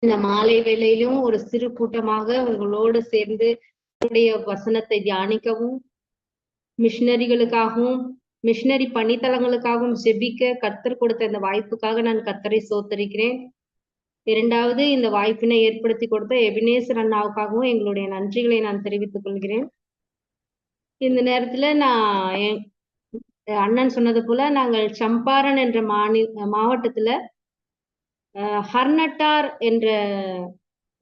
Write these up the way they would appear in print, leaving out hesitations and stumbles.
இந்த மாலை வேளையிலும் ஒரு சிறு கூட்டமாக உங்களோடு சேர்ந்து வசனத்தை தியானிக்கவும், மிஷினரிகளுக்காகவும் மிஷினரி பணித்தளங்களுக்காகவும் ஜெபிக்க கர்த்தர் கொடுத்த இந்த வாய்ப்புக்காக நான் கர்த்தரை ஸ்தோத்தரிக்கிறேன். இரண்டாவது, இந்த வாய்ப்பினை ஏற்படுத்தி கொடுத்த எபினேசர் அண்ணாவுக்காகவும் எங்களுடைய நன்றிகளை நான் தெரிவித்துக் கொள்கிறேன். இந்த நேரத்துல நான் அண்ணன் சொன்னது போல நாங்கள் சம்பாரன் என்ற மாவட்டத்துல ஹர்னட்டார் என்ற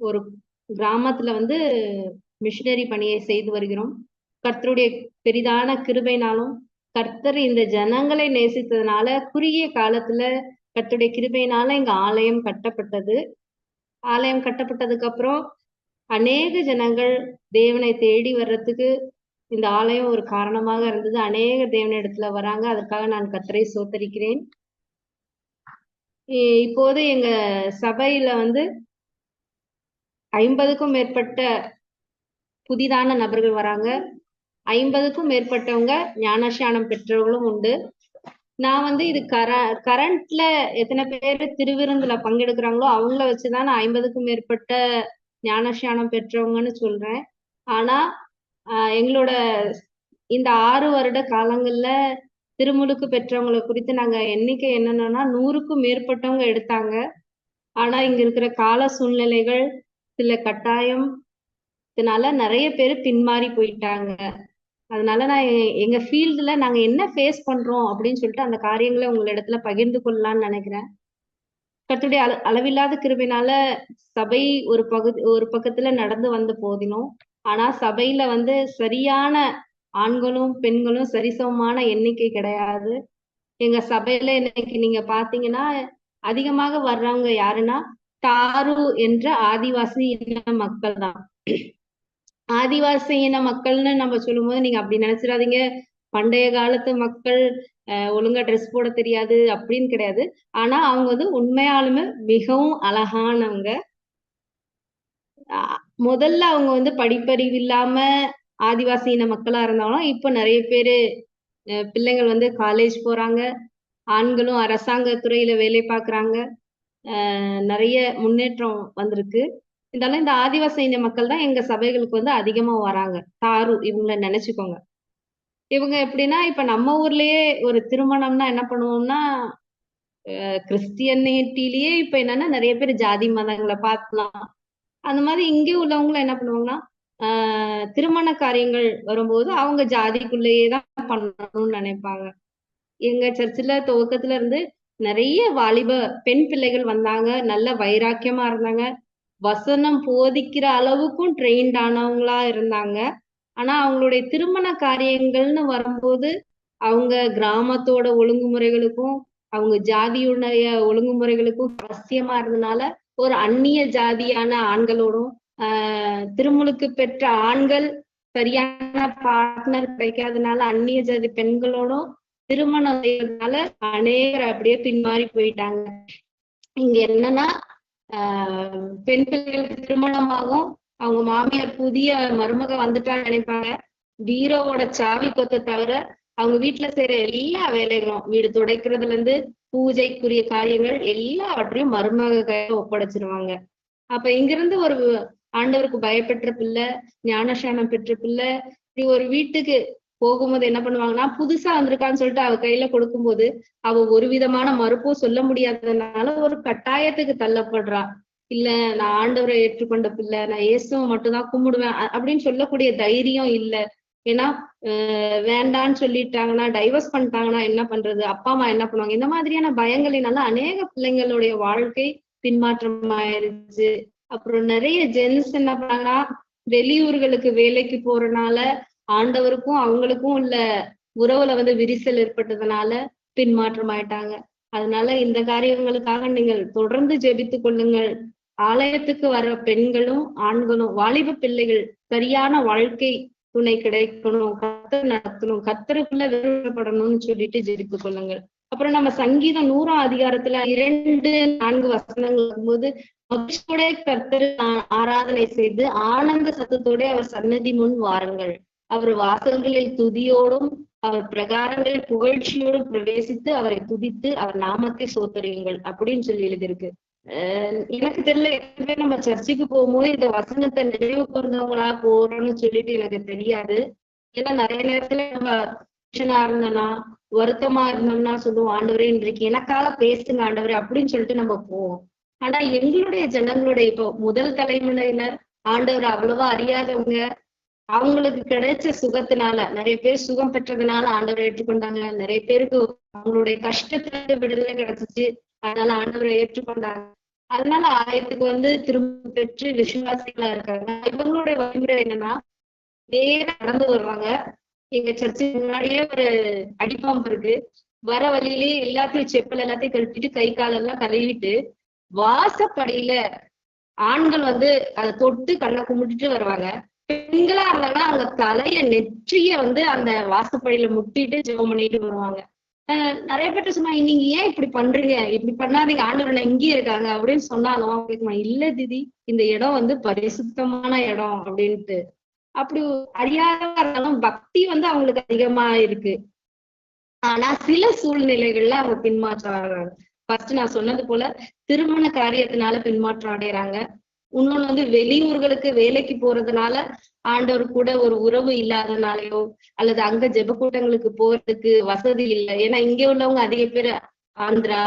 ஒரு கிராமத்துல வந்து மிஷினரி பணியை செய்து வருகிறோம். கர்த்தருடைய பெரிதான கிருபைனாலும் கர்த்தர் இந்த ஜனங்களை நேசித்ததுனால குறுகிய காலத்துல கர்த்தருடைய கிருபையினால எங்க ஆலயம் கட்டப்பட்டது. ஆலயம் கட்டப்பட்டதுக்கு அப்புறம் அநேக ஜனங்கள் தேவனை தேடி வர்றதுக்கு இந்த ஆலயம் ஒரு காரணமாக இருந்தது. அநேக தேவனிடத்துல வராங்க. அதற்காக நான் கர்த்தரை ஸ்தோத்தரிக்கிறேன். இப்போது எங்க சபையில வந்து 50க்கும் மேற்பட்ட புதிதான நபர்கள் வராங்க. 50க்கும் மேற்பட்டவங்க ஞானஸ்நானம் பெற்றவர்களும் உண்டு. நான் வந்து இது கரண்ட்ல எத்தனை பேர் திருவிருந்துல பங்கெடுக்கிறாங்களோ அவங்கள வச்சுதான் நான் 50க்கும் மேற்பட்ட ஞானஸ்நானம் பெற்றவங்கன்னு சொல்றேன். ஆனா எங்களோட இந்த 6 வருட காலங்கள்ல திருமுழுக்கு பெற்றவங்களை குறித்து நாங்க எண்ணிக்கை என்னன்னா 100க்கும் மேற்பட்டவங்க எடுத்தாங்க. ஆனா இங்க இருக்கிற கால சூழ்நிலைகள் சில கட்டாயம் இதனால நிறைய பேர் பின்மாறி போயிட்டாங்க. அதனால நான் எங்க ஃபீல்டுல நாங்க என்ன ஃபேஸ் பண்றோம் அப்படின்னு சொல்லிட்டு அந்த காரியங்களை உங்களிடத்துல பகிர்ந்து கொள்ளலாம்னு நினைக்கிறேன். கர்த்தருடைய அளவில்லாத கிருபையினால சபை ஒரு பக்கத்துல நடந்து வந்த போதிலும், ஆனா சபையில வந்து சரியான ஆண்களும் பெண்களும் சரிசமமான எண்ணிக்கை கிடையாது. எங்க சபையில இன்னைக்கு நீங்க பாத்தீங்கன்னா அதிகமாக வர்றவங்க யாருன்னா தாரு என்ற ஆதிவாசி இன மக்கள் தான். ஆதிவாசி இன மக்கள்னு நம்ம சொல்லும் போது நீங்க அப்படி நினைச்சிடாதீங்க, பண்டைய காலத்து மக்கள் ஒழுங்கா ட்ரெஸ் போட தெரியாது அப்படின்னு கிடையாது. ஆனா அவங்க வந்து உண்மையாலுமே மிகவும் அழகானவங்க. முதல்ல அவங்க வந்து படிப்பறிவு இல்லாம ஆதிவாசி இன மக்களா இருந்தாலும் இப்ப நிறைய பேரு பிள்ளைங்கள் வந்து காலேஜ் போறாங்க. ஆண்களும் அரசாங்க துறையில வேலை பார்க்கறாங்க. நிறைய முன்னேற்றம் வந்திருக்கு. இருந்தாலும் இந்த ஆதிவாசி இன மக்கள் தான் எங்க சபைகளுக்கு வந்து அதிகமா வராங்க. தாரு இவங்கள நினைச்சுக்கோங்க. இவங்க எப்படின்னா இப்ப நம்ம ஊர்லயே ஒரு திருமணம்னா என்ன பண்ணுவோம்னா கிறிஸ்டியனிட்டிலேயே இப்ப என்னன்னா நிறைய பேர் ஜாதி மதங்களை பார்க்கலாம். அந்த மாதிரி இங்கே உள்ளவங்களும் என்ன பண்ணுவாங்கன்னா திருமண காரியங்கள் வரும்போது அவங்க ஜாதிக்குள்ளேயே தான் பண்ணணும்னு நினைப்பாங்க. எங்க சர்ச்சில் துவக்கத்துல இருந்து நிறைய வாலிப பெண் பிள்ளைகள் வந்தாங்க. நல்ல வைராக்கியமா இருந்தாங்க. வசனம் போதிக்கிற அளவுக்கும் ட்ரெயின்ட் ஆனவங்களா இருந்தாங்க. ஆனா அவங்களுடைய திருமண காரியங்கள்னு வரும்போது அவங்க கிராமத்தோட ஒழுங்குமுறைகளுக்கும் அவங்க ஜாதியுடைய ஒழுங்குமுறைகளுக்கும் அவசியமா இருந்ததுனால ஒரு அந்நிய ஜாதியான ஆண்களோடும் திருமுழுக்கு பெற்ற ஆண்கள் சரியான பார்ட்னர் கிடைக்காதனால அந்நிய ஜாதி பெண்களோடும் திருமணம் செய்யறதுனால அநேகர் அப்படியே பின்மாறி போயிட்டாங்க. இங்க என்னன்னா பெண் பிள்ளைகளுக்கு திருமணமாகும் அவங்க மாமியார் புதிய மருமக வந்துட்டான்னு நினைப்பாங்க. பீரோவோட சாவி கொத்த தவிர அவங்க வீட்டுல செய்யற எல்லா வேலைகளும் வீடு துடைக்கிறதுல இருந்து பூஜைக்குரிய காரியங்கள் எல்லாவற்றையும் மருமக கையில ஒப்படைச்சிருவாங்க. அப்ப இங்கிருந்து ஒரு ஆண்டவருக்கு பயப்பெற்ற பிள்ளை, ஞானஸ்நானம் பெற்ற பிள்ளை இப்படி ஒரு வீட்டுக்கு போகும்போது என்ன பண்ணுவாங்கன்னா புதுசா வந்திருக்கான்னு சொல்லிட்டு அவ கையில கொடுக்கும்போது அவ ஒரு விதமான மறுப்பும் சொல்ல முடியாததுனால ஒரு கட்டாயத்துக்கு தள்ளப்படுறா. இல்ல நான் ஆண்டவரை ஏற்றுக்கொண்ட பிள்ளை, நான் இயேசுவை மட்டும்தான் கும்பிடுவேன் அப்படின்னு சொல்லக்கூடிய தைரியம் இல்ல. ஏன்னா வேண்டான்னு சொல்லிட்டாங்கன்னா டைவர்ஸ் பண்ணிட்டாங்கன்னா என்ன பண்றது, அப்பா அம்மா என்ன பண்ணுவாங்க, இந்த மாதிரியான பயங்களினால அநேக பிள்ளைங்களுடைய வாழ்க்கை பின்மாற்றம் ஆயிருச்சு. அப்புறம் நிறைய ஜென்ஸ் என்ன பண்ணாங்கன்னா வெளியூர்களுக்கு வேலைக்கு போறதுனால ஆண்டவருக்கும் அவங்களுக்கும் உள்ள உறவுல வந்து விரிசல் ஏற்பட்டதுனால பின்மாற்றம் ஆயிட்டாங்க. அதனால இந்த காரியங்களுக்காக நீங்கள் தொடர்ந்து ஜெபித்துக் கொள்ளுங்கள். ஆலயத்துக்கு வர பெண்களும் ஆண்களும் வாலிப பிள்ளைகள் சரியான வாழ்க்கை துணை கிடைக்கணும், கர்த்தர் நடத்தணும், கர்த்தருக்குள்ள விருப்பப்படணும்னு சொல்லிட்டு ஜெபித்துக் கொள்ளுங்கள். அப்புறம் நம்ம சங்கீதம் 100ஆம் அதிகாரத்துல 2-4 வசனங்கள் போது மகிழ்ச்சியோட கர்த்தர் ஆராதனை செய்து ஆனந்த சத்தத்தோட அவர் சன்னதி முன் வாருங்கள். அவர் வாசல்களில் துதியோடும் அவர் பிரகாரங்களில் புகழ்ச்சியோடும் பிரவேசித்து அவரை துதித்து அவர் நாமத்தை சோத்தரியுங்கள் அப்படின்னு சொல்லி எழுதியிருக்கு. எனக்கு தெரியல, எப்பவுமே நம்ம சர்ச்சுக்கு போகும்போது இந்த வசனத்தை நினைவு கூர்ந்தவங்களா போறோம்னு சொல்லிட்டு எனக்கு தெரியாது. ஏன்னா நிறைய நேரத்துல நம்ம டென்ஷனா இருந்தோம்னா, வருத்தமா இருந்தோம்னா சொல்லுவோம், ஆண்டவரே இன்றைக்கு எனக்காக பேசுங்க ஆண்டவரே அப்படின்னு சொல்லிட்டு நம்ம போவோம். ஆனா எங்களுடைய ஜனங்களுடைய இப்போ முதல் தலைமுறையினர் ஆண்டவர் அவ்வளவா அறியாதவங்க, அவங்களுக்கு கிடைச்ச சுகத்தினால நிறைய பேர் சுகம் பெற்றதுனால ஆண்டவரை ஏற்றுக்கொண்டாங்க. நிறைய பேருக்கு அவங்களுடைய கஷ்டத்துல இருந்து விடுதலை கிடைச்சிச்சு, அதனால ஆண்டவரை ஏற்றுக்கொண்டாங்க. அதனால ஆயத்துக்கு திரும்ப பெற்று விசுவாசிகளா இருக்காங்க. இவங்களுடைய வழிமுறை என்னன்னா, நேரா நடந்து வருவாங்க. எங்க சர்ச்சு முன்னாடியே ஒரு அடிப்பம்பு இருக்கு. வர வழியிலேயே எல்லாத்தையும் செப்பல் எல்லாத்தையும் கழட்டிட்டு கை காலெல்லாம் கழுவிட்டு வாசப்படியில ஆண்கள் அதை தொட்டு கண்ணை கும்பிட்டுட்டு வருவாங்க. பெண்களா இருந்தாங்கன்னா அவங்க தலைய நெற்றிய அந்த வாசப்படியில முட்டிட்டு ஜெபம் பண்ணிட்டு வருவாங்க. நிறைய பேர்ட்ட சொன்னாங்க, நீங்க ஏன் இப்படி பண்றீங்க, இப்படி பண்ணாதீங்க, ஆண்டவர்ல இங்கேயே இருக்காங்க அப்படின்னு சொன்னாலும் இல்ல தீதி, இந்த இடம் பரிசுத்தமான இடம் அப்படின்ட்டு. அப்படி அறியாதவா இருந்தாலும் பக்தி அவங்களுக்கு அதிகமா இருக்கு. ஆனா சில சூழ்நிலைகள்ல அவங்க பின்மாற்றம் ஆகுறாங்க. ஃபர்ஸ்ட் நான் சொன்னது போல திருமண காரியத்தினால பின்மாற்றம் அடைறாங்க. இன்னொன்னு வெளியூர்களுக்கு வேலைக்கு போறதுனால ஆண்டவர் கூட ஒரு உறவு இல்லாதனாலயோ, அல்லது அங்க ஜெப கூட்டங்களுக்கு போறதுக்கு வசதி இல்லை. ஏன்னா இங்க உள்ளவங்க அதிக பேர் ஆந்திரா,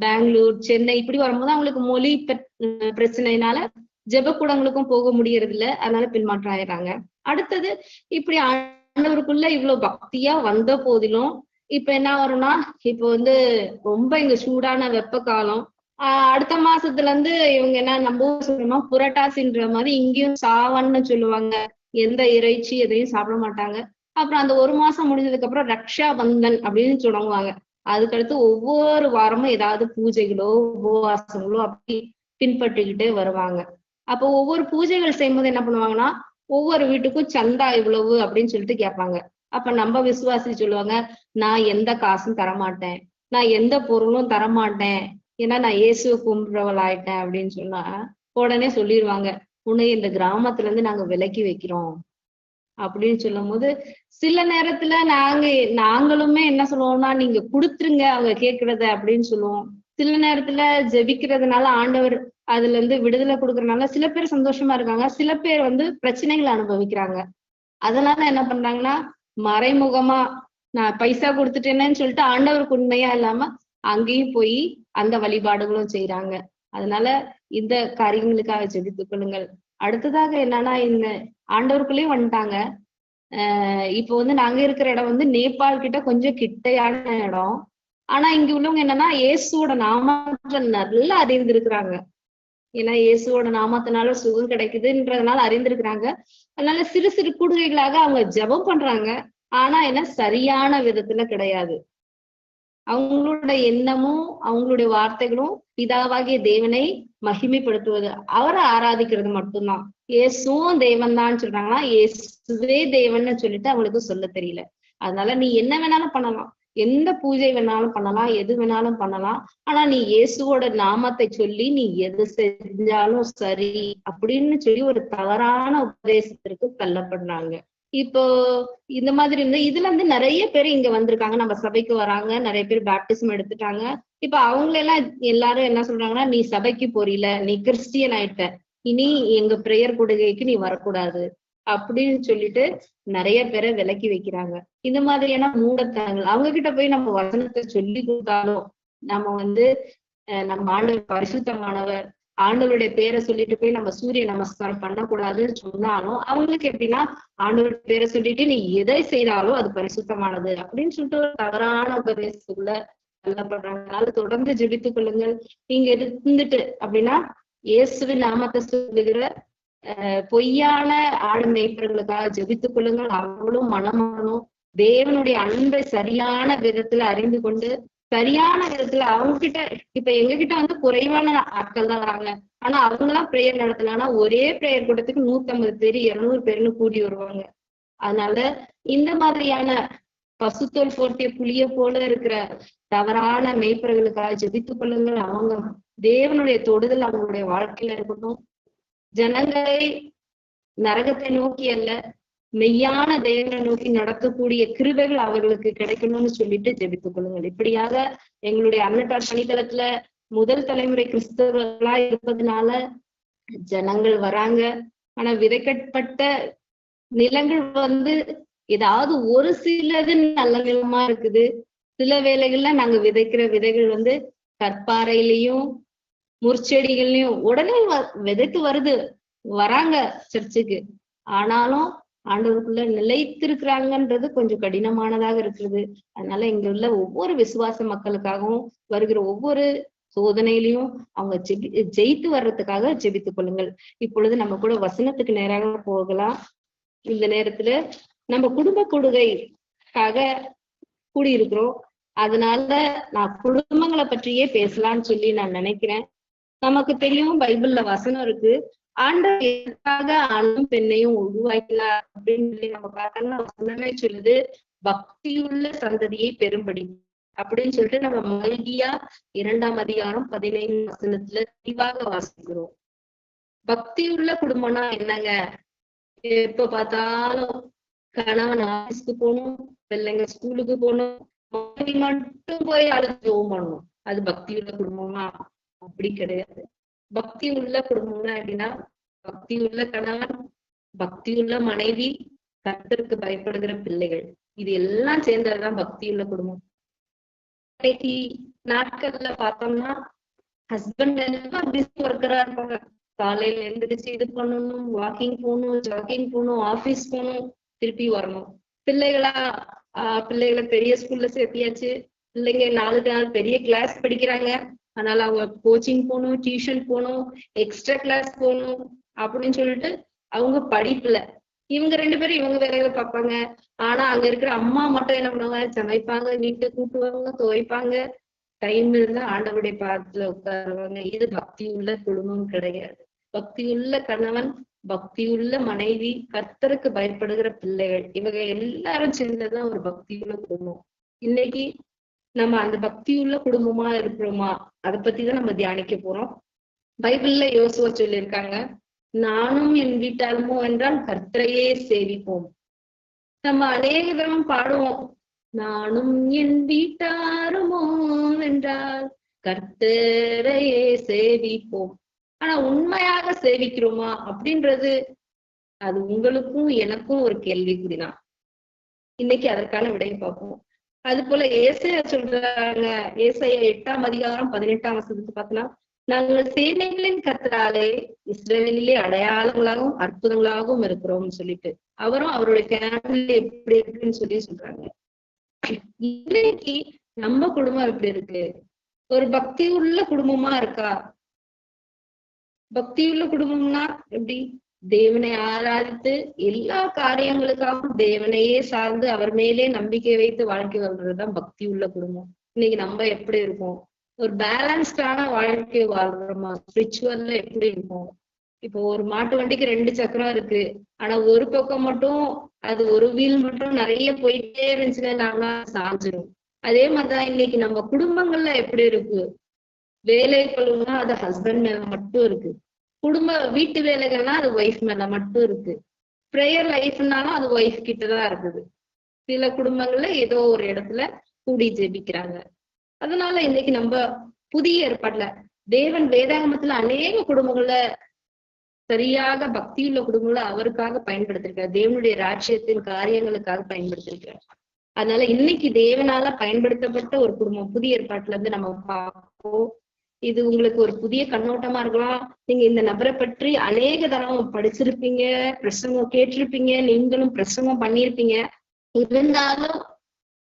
பெங்களூர், சென்னை இப்படி வரும்போது அவங்களுக்கு மொழி பிரச்சனைனால ஜெப கூடங்களுக்கும் போக முடியறது இல்லை. அதனால பின்மாற்றம் ஆயிடுறாங்க. அடுத்தது இப்படி ஆண்டவருக்குள்ள இவ்வளவு பக்தியா வந்த போதிலும் இப்ப என்ன வரும்னா, இப்போ ரொம்ப இங்க சூடான வெப்ப காலம். அடுத்த மாசத்துல இருந்து இவங்க என்ன நம்ம சொல்றோமா புரட்டாசின்ற மாதிரி இங்கேயும் சாவன்னு சொல்லுவாங்க. எந்த இறைச்சி எதையும் சாப்பிட மாட்டாங்க. அப்புறம் அந்த ஒரு மாசம் முடிஞ்சதுக்கு அப்புறம் ரக்ஷா பந்தன் அப்படின்னு சொல்லுவாங்க. அதுக்கடுத்து ஒவ்வொரு வாரமும் ஏதாவது பூஜைகளோ உபவாசங்களோ அப்படி பின்பற்றிக்கிட்டே வருவாங்க. அப்போ ஒவ்வொரு பூஜைகள் செய்யும்போது என்ன பண்ணுவாங்கன்னா, ஒவ்வொரு வீட்டுக்கும் சந்தா இவ்வளவு அப்படின்னு சொல்லிட்டு கேட்பாங்க. அப்ப நம்ம விசுவாசி சொல்லுவாங்க, நான் எந்த காசும் தரமாட்டேன், நான் எந்த பொருளும் தரமாட்டேன், ஏன்னா நான் இயேசுவை கும்பிடுறவள் ஆயிட்டேன் அப்படின்னு சொன்னா உடனே சொல்லிடுவாங்க, உன்னை இந்த கிராமத்துல இருந்து நாங்க விலக்கி வைக்கிறோம் அப்படின்னு சொல்லும் போது சில நேரத்துல நாங்களுமே என்ன சொல்லுவோம்னா, நீங்க கொடுத்துருங்க அவங்க கேட்கறத அப்படின்னு சொல்லுவோம். சில நேரத்துல ஜெபிக்கிறதுனால ஆண்டவர் அதுல இருந்து விடுதலை கொடுக்கறதுனால சில பேர் சந்தோஷமா இருக்காங்க, சில பேர் பிரச்சனைகளை அனுபவிக்கிறாங்க. அதனால என்ன பண்றாங்கன்னா, மறைமுகமா நான் பைசா கொடுத்துட்டேன்னு சொல்லிட்டு ஆண்டவருக்கு உண்மையா இல்லாம அங்கேயும் போய் அந்த வழிபாடுகளும் செய்யறாங்க. அதனால இந்த காரியங்களுக்காக ஜெபித்துக் கொள்ளுங்கள். அடுத்ததாக என்னன்னா, இந்த ஆண்டவருக்குள்ளேயும் வந்துட்டாங்க. இப்போ நாங்க இருக்கிற இடம் நேபாள் கிட்ட கொஞ்சம் கிட்டையான இடம். ஆனா இங்க உள்ளவங்க என்னன்னா இயேசுவோட நாமத்தை நல்லா அறிந்திருக்கிறாங்க. ஏன்னா இயேசுவோட நாமத்தினால சுகம் கிடைக்குதுன்றதுனால அறிந்திருக்கிறாங்க. அதனால சிறு சிறு கூடுகைகளாக அவங்க ஜெபம் பண்றாங்க. ஆனா என்ன சரியான விதத்துல கிடையாது. அவங்களோட எண்ணமும் அவங்களுடைய வார்த்தைகளும் பிதாவாகிய தேவனை மகிமைப்படுத்துவது, அவரை ஆராதிக்கிறது மட்டும்தான். இயேசுவும் தேவன் தான் சொல்றாங்கன்னா இயேசுவே தேவன்னு சொல்லிட்டு அவங்களுக்கு சொல்ல தெரியல. அதனால நீ என்ன வேணாலும் பண்ணலாம், எந்த பூஜை வேணாலும் பண்ணலாம், எது வேணாலும் பண்ணலாம். ஆனா நீ இயேசுவோட நாமத்தை சொல்லி நீ எது செஞ்சாலும் சரி அப்படின்னு சொல்லி ஒரு தவறான உபதேசத்திற்கு தள்ளப்படுறாங்க. இப்போ இந்த மாதிரி இதுல நிறைய பேர் இங்க வந்திருக்காங்க, நம்ம சபைக்கு வராங்க, நிறைய பேர் பேப்டிசம் எடுத்துட்டாங்க. இப்ப அவங்களெல்லாம் எல்லாரும் என்ன சொல்றாங்கன்னா, நீ சபைக்கு போறீல, நீ கிறிஸ்டியன் ஆயிட்ட, இனி எங்க பிரேயர் கொடுகைக்கு நீ வரக்கூடாது அப்படின்னு சொல்லிட்டு நிறைய பேரை விலக்கி வைக்கிறாங்க. இந்த மாதிரியான மூடத்தனங்கள் அவங்க கிட்ட போய் நம்ம வசனத்தை சொல்லி கொடுத்தாலும், நம்ம நம்ம ஆண்டவர் பரிசுத்தமானவர், ஆண்டவருடைய பேரை சொல்லிட்டு போய் நம்ம சூரிய நமஸ்காரம் பண்ணக்கூடாதுன்னு சொன்னாலும் அவங்களுக்கு எப்படின்னா, ஆண்டவருடைய பேரை சொல்லிட்டு நீ எதை செய்தாலும் அது பரிசுத்தமானது அப்படின்னு சொல்லிட்டு ஒரு தவறான உபதேசத்துக்குள்ள தள்ளப்படுறாங்க. அதனால தொடர்ந்து ஜெபித்துக் கொள்ளுங்கள். நீங்க இருந்துட்டு அப்படின்னா இயேசுவின் நாமத்தை சொல்லுகிற பொய்யான ஆடு மேய்ப்பர்களுக்காக ஜெபித்துக் கொள்ளுங்கள். அவங்களும் மனமாறணும், தேவனுடைய அன்பை சரியான விதத்துல அறிந்து கொண்டு சரியான விதத்துல அவங்க கிட்ட, இப்ப எங்க கிட்ட குறைவான ஆட்கள் தான் வராங்க. ஆனா அவங்க எல்லாம் பிரேயர் நடத்தலாம்னா ஒரே பிரேயர் கூட்டத்துக்கு 150 பேர் 200 பேர்னு கூடி வருவாங்க. அதனால இந்த மாதிரியான பசுத்தோல் போர்த்திய புளிய போல இருக்கிற தவறான மேய்ப்பர்களுக்காக ஜெபித்துக் கொள்ளுங்கள். அவங்க தேவனுடைய தொடுதல் அவங்களுடைய வாழ்க்கையில இருக்கட்டும். ஜனங்களை நரகத்தை நோக்கி அல்ல, மெய்யான தேவனை நோக்கி நடத்தக்கூடிய கிருபைகள் அவர்களுக்கு கிடைக்கணும்னு சொல்லிட்டு ஜெபித்துக் கொள்ளுங்கள். இப்படியாக எங்களுடைய அன்னட்டார் பணித்தளத்துல முதல் தலைமுறை கிறிஸ்தவர்களா இருப்பதனால ஜனங்கள் வராங்க. ஆனா விதைக்கப்பட்ட நிலங்கள் ஏதாவது ஒரு சிலது நல்ல நிலமா இருக்குது. சில வேளைகள்ல நாங்க விதைக்கிற விதைகள் கற்பாறையிலையும் முற்செடிகள்லயும் உடனே விதைத்து வருது, வராங்க சர்ச்சுக்கு. ஆனாலும் ஆண்டவருக்குள்ள நிலைத்திருக்கிறாங்கன்றது கொஞ்சம் கடினமானதாக இருக்குது. அதனால இங்க உள்ள ஒவ்வொரு விசுவாச மக்களுக்காகவும் வருகிற ஒவ்வொரு சோதனையிலையும் அவங்க ஜெயித்து வர்றதுக்காக ஜெபித்துக் கொள்ளுங்கள். இப்பொழுது நம்ம கூட வசனத்துக்கு நேராக போகலாம். இந்த நேரத்துல நம்ம குடும்ப கொடுகைக்காக கூடியிருக்கிறோம். அதனால நான் குடும்பங்களை பற்றியே பேசலாம்னு சொல்லி நான் நினைக்கிறேன். நமக்கு தெரியும், பைபிள்ல வசனம் இருக்கு, ஆண்டவர் எதற்காக ஆணும் பெண்ணையும் உருவாக்கினார் அப்படின்னு சொல்லி நம்ம பார்த்தோம்னா வசனமே சொல்லுது, பக்தியுள்ள சந்ததியை பெரும்படி அப்படின்னு சொல்லிட்டு நம்ம மல்கியா 2ஆம் அதிகாரம் 15 வசனத்துல தெளிவாக வாசிக்கிறோம். பக்தியுள்ள குடும்பம்னா என்னங்க? எப்ப பார்த்தாலும் கணவன் ஆபீஸ்க்கு போகணும், பிள்ளைங்க ஸ்கூலுக்கு போகணும், மட்டும் போய் அழுது ஜெபம் பண்ணணும். அது பக்தியுள்ள குடும்பமா? அப்படி கிடையாது. பக்தி உள்ள குடும்பம்னா எப்படின்னா, பக்தி உள்ள கணவன், பக்தி உள்ள மனைவி, கர்த்தருக்கு பயப்படுகிற பிள்ளைகள், இது எல்லாம் சேர்ந்ததுதான் பக்தியுள்ள குடும்பம். இன்னைக்கு நாட்கள்ல பார்த்தோம்னா ஹஸ்பண்ட் எல்லாம் பிஸி ஒர்க்கரா இருப்பாங்க. காலையில எழுந்திரிச்சு இது பண்ணணும், வாக்கிங் போகணும், ஜாக்கிங் போகணும், ஆபீஸ் போகணும், திருப்பி வரணும். பிள்ளைகளை பெரிய ஸ்கூல்ல சேர்த்தியாச்சு. பிள்ளைங்க 4 நாள் பெரிய கிளாஸ் படிக்கிறாங்க. அதனால அவங்க கோச்சிங் போகணும், டியூஷன் போகணும், எக்ஸ்ட்ரா கிளாஸ் போகணும் அப்படின்னு சொல்லிட்டு அவங்க படிப்புல இவங்க 2 பேரும் இவங்க வேலையில பார்ப்பாங்க. ஆனா அங்க இருக்கிற அம்மா மட்டும் என்ன பண்ணுவாங்க? சமைப்பாங்க, வீட்டை கூட்டுவாங்க, துவைப்பாங்க. டைம் இருந்தா ஆண்டவருடைய பாதத்துல உட்காருவாங்க. இது பக்தியுள்ள குடும்பம் கிடையாது. பக்தியுள்ள கணவன், பக்தியுள்ள மனைவி, கர்த்தருக்கு பயப்படுகிற பிள்ளைகள், இவங்க எல்லாரும் சேர்ந்ததுதான் ஒரு பக்தியுள்ள குடும்பம். இன்னைக்கு நம்ம அந்த பக்தியுள்ள குடும்பமா இருக்கிறோமா? அதை பத்திதான் நம்ம தியானிக்க போறோம். பைபிள்ல யோசுவா சொல்லியிருக்காங்க, நானும் என் வீட்டாருமோ என்றால் கர்த்தரையே சேவிப்போம். நம்ம அநேக தரம் பாடுவோம், நானும் என் வீட்டாருமோ என்றால் கர்த்தரையே சேவிப்போம். ஆனா உண்மையாக சேவிக்கிறோமா அப்படின்றது அது உங்களுக்கும் எனக்கும் ஒரு கேள்விக்குறிதான். இன்னைக்கு அதற்கான விடையை பார்ப்போம். அது போல ஏசாயா சொல்றாங்க, ஏசாயா 8ஆம் அதிகாரம் 18ஆம் வசனத்துக்கு பார்த்தோம்னா, நாங்கள் சேனைகளின் கர்த்தராலே இஸ்ரவேலிலே அடையாளங்களாகவும் அற்புதங்களாகவும் இருக்கிறோம்னு சொல்லிட்டு அவரும் அவருடைய ஃபேமிலி எப்படி இருக்குன்னு சொல்றாங்க. இன்னைக்கு நம்ம குடும்பம் எப்படி இருக்கு? ஒரு பக்தி உள்ள குடும்பமா இருக்கா? பக்தியுள்ள குடும்பம்னா எப்படி? தேவனை ஆராதித்து எல்லா காரியங்களுக்காகவும் தேவனையே சார்ந்து அவர் மேலே நம்பிக்கை வைத்து வாழ்க்கை வாழ்றதுதான் பக்தி உள்ள குடும்பம். இன்னைக்கு நம்ம எப்படி இருக்கோம்? ஒரு பேலன்ஸ்டான வாழ்க்கை வாழ்றோமா? ஸ்பிரிச்சுவல்ல எப்படி இருக்கும்? இப்போ ஒரு மாட்டு வண்டிக்கு 2 சக்கரம் இருக்கு. ஆனா ஒரு பக்கம் மட்டும், அது ஒரு வீல் மட்டும் நிறைய போயிட்டே இருந்துச்சுன்னா நாங்க சாஞ்சிரும். அதே மாதிரிதான் இன்னைக்கு நம்ம குடும்பங்கள்ல எப்படி இருக்கு? வேலை பழுவுனா அது ஹஸ்பண்ட் மேல மட்டும் இருக்கு. வீட்டு வேலைகள்னா அது ஒய்ஃப் மேல மட்டும் இருக்கு. ப்ரேயர் லைஃப்னாலும் அது ஒய்ஃப் கிட்டதான் இருக்குது. சில குடும்பங்கள்ல ஏதோ ஒரு இடத்துல கூடி ஜெபிக்கிறாங்க. அதனால இன்னைக்கு நம்ம புதிய ஏற்பாடுல தேவன் வேதாகமத்துல அநேக குடும்பங்கள்ல சரியாக பக்தியுள்ள குடும்பங்களை அவருக்காக பயன்படுத்திருக்காரு. தேவனுடைய ராஜ்யத்தின் காரியங்களுக்காக பயன்படுத்திருக்காரு. அதனால இன்னைக்கு தேவனால பயன்படுத்தப்பட்ட ஒரு குடும்பம் புதிய ஏற்பாட்டுல இருந்து நம்ம பார்ப்போம். இது உங்களுக்கு ஒரு புதிய கண்ணோட்டமா இருக்கலாம். நீங்க இந்த நபரை பற்றி அநேக தரம் படிச்சிருப்பீங்க, பிரசங்கம் கேட்டிருப்பீங்க, நீங்களும் பிரசங்கம் பண்ணியிருப்பீங்க. இருந்தாலும்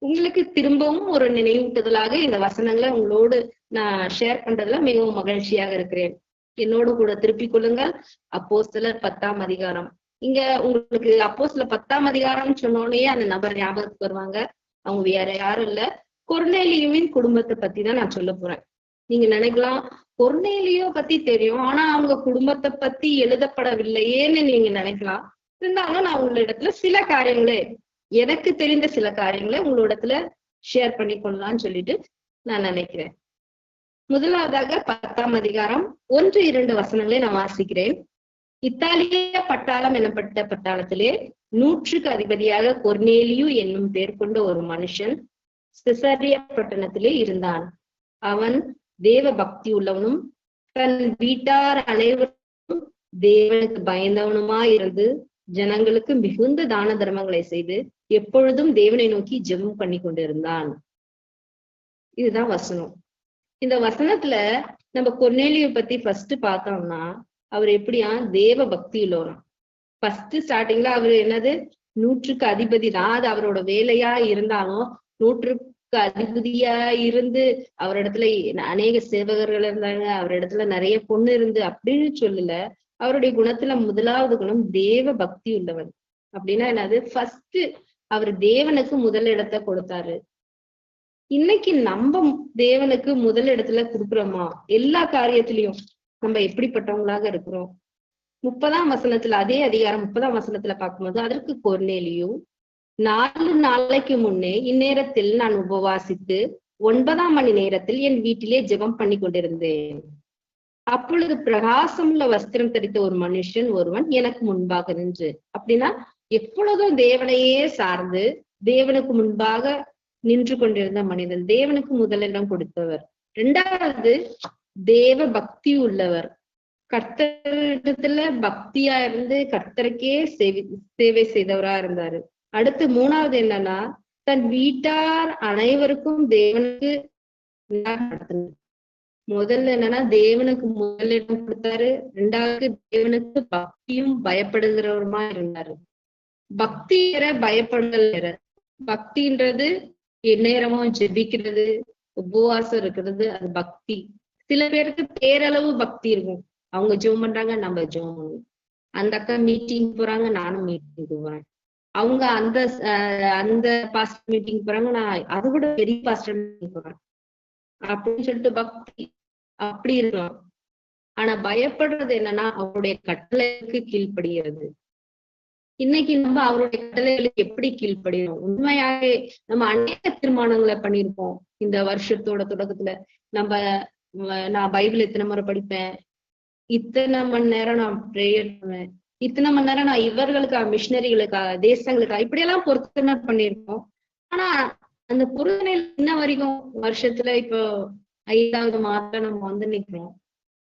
உங்களுக்கு திரும்பவும் ஒரு நினைவூட்டுதலாக இந்த வசனங்களை உங்களோடு நான் ஷேர் பண்றதுல மிகவும் மகிழ்ச்சியாக இருக்கிறேன். என்னோடு கூட திருப்பிக் கொள்ளுங்கள். அப்போஸ்தலர் 10ஆம் அதிகாரம். இங்க உங்களுக்கு அப்போஸ்தலர் 10ஆம் அதிகாரம் சொன்னோடனே அந்த நபர் ஞாபகத்துக்கு வருவாங்க. அவங்க வேற யாரும் இல்ல, கொர்நேலியுவின் குடும்பத்தை பத்தி தான் நான் சொல்ல போறேன். நீங்க நினைக்கலாம், கொர்நேலியோ பத்தி தெரியும், ஆனா அவங்க குடும்பத்தை பத்தி எழுதப்படவில்லையேன்னு நீங்க நினைக்கலாம். இருந்தாலும் நான் உங்களிடத்துல சில காரியங்களே, எனக்கு தெரிந்த சில காரியங்களை உங்களிடத்துல ஷேர் பண்ணி கொள்ளலாம்னு சொல்லிட்டு நான் நினைக்கிறேன். முதலாவதாக 10ஆம் அதிகாரம் 1-2 வசனங்களை நான் வாசிக்கிறேன். இத்தாலிய பட்டாளம் எனப்பட்ட பட்டாளத்திலே 100க்கு அதிபதியாக கொர்நேலியு என்னும் பேர் கொண்ட ஒரு மனுஷன் சிசரியா பட்டணத்திலே இருந்தான். அவன் தேவ பக்தி உள்ளவனும் தன் வீட்டார் அனைவரும் தேவனுக்கு பயந்தவனுமா இருந்து ஜனங்களுக்கு மிகுந்த தான தர்மங்களை செய்து எப்பொழுதும் தேவனை நோக்கி ஜெபம் பண்ணி கொண்டிருந்தான். இதுதான் வசனம். இந்த வசனத்துல நம்ம கொர்நேலியை பத்தி ஃபர்ஸ்ட் பார்த்தோம்னா அவர் எப்படியா தேவ பக்தி உள்ளவரும். ஃபர்ஸ்ட் ஸ்டார்டிங்ல அவரு என்னது 100க்கு அதிபதி தான். அது அவரோட வேலையா இருந்தாலும் 100க்கு அதிபதியா இருந்து அவரிடத்துல அநேக சேவகர்கள் இருந்தாங்க, அவரிடத்துல நிறைய பொண்ணு இருந்து அப்படின்னு சொல்லல. அவருடைய குணத்துல முதலாவது குணம் தேவ பக்தி உள்ளவர். அப்படின்னா என்னது, ஃபர்ஸ்ட் அவர் தேவனுக்கு முதல் இடத்தை கொடுத்தாரு. இன்னைக்கு நம்ம தேவனுக்கு முதல் இடத்துல கொடுக்குறோமா? எல்லா காரியத்திலையும் நம்ம எப்படிப்பட்டவங்களாக இருக்கிறோம்? 30ஆம் வசனத்துல, அதே அதிகாரம் 30ஆம் வசனத்துல பார்க்கும்போது, அதற்கு கொர்நேலியு 4 நாளைக்கு முன்னே இந்நேரத்தில் நான் உபவாசித்து 9ஆம் மணி நேரத்தில் என் வீட்டிலே ஜெபம் பண்ணி கொண்டிருந்தேன். அப்பொழுது பிரகாசமுள்ள வஸ்திரம் தரித்த ஒரு மனுஷன் ஒருவன் எனக்கு முன்பாக நின்று. அப்படின்னா எப்பொழுதும் தேவனையே சார்ந்து தேவனுக்கு முன்பாக நின்று கொண்டிருந்த மனிதன், தேவனுக்கு முதலிடம் கொடுத்தவர். 2வது தேவ பக்தி உள்ளவர், கர்த்தரிடத்துல பக்தியா இருந்து கர்த்தருக்கே சேவை செய்தவரா இருந்தாரு. அடுத்து 3வது என்னன்னா, தன் வீட்டார் அனைவருக்கும் தேவனுக்கு நடத்தினார். முதல்ல என்னன்னா தேவனுக்கு முதலிடம் கொடுத்தாரு. 2வது தேவனுக்கு பக்தியும் பயப்படுகிறவருமா இருந்தாரு. பக்தி வேற, பயப்படுதல் வேற. பக்தின்றது எந்நேரமும் ஜெபிக்கிறது, உபவாசம் இருக்கிறது, அது பக்தி. சில பேருக்கு பேரளவு பக்தி இருக்கும். அவங்க ஜெபம் பண்றாங்க, நம்ம ஜெபம் பண்ணுவோம். அந்த அக்கா மீட்டிங் போறாங்க, நானும் மீட்டிங் போவேன். அவங்க அந்த பாஸ்டர் மீட்டிங் போறாங்க, நான் அதை விட பெரிய பாஸ்டர் மீட்டிங் போறேன் அப்படின்னு சொல்லிட்டு பக்தி அப்படி இருக்கலாம். ஆனா பயப்படுறது என்னன்னா அவருடைய கட்டளைக்கு கீழ்ப்படுகிறது. இன்னைக்கு நம்ம அவருடைய கட்டளைகளுக்கு எப்படி கீழ்ப்படியணும்? உண்மையாவே நம்ம அநேக தீர்மானங்களை பண்ணியிருப்போம் இந்த வருஷத்தோட தொடக்கத்துல. நான் பைபிள் இத்தனை முறை படிப்பேன், இத்தனை மணி நேரம் நான் ப்ரேயர் பண்ணுவேன், இத்தனை மணி நேரம் நான் இவர்களுக்காக, மிஷினரிகளுக்காக, தேசங்களுக்காக இப்படியெல்லாம் பொருத்தனை பண்ணியிருப்போம். ஆனா அந்த பொருத்தனையில இன்ன வரைக்கும் வருஷத்துல இப்போ 5வது மாதம் நம்ம வந்து நிக்கிறோம்.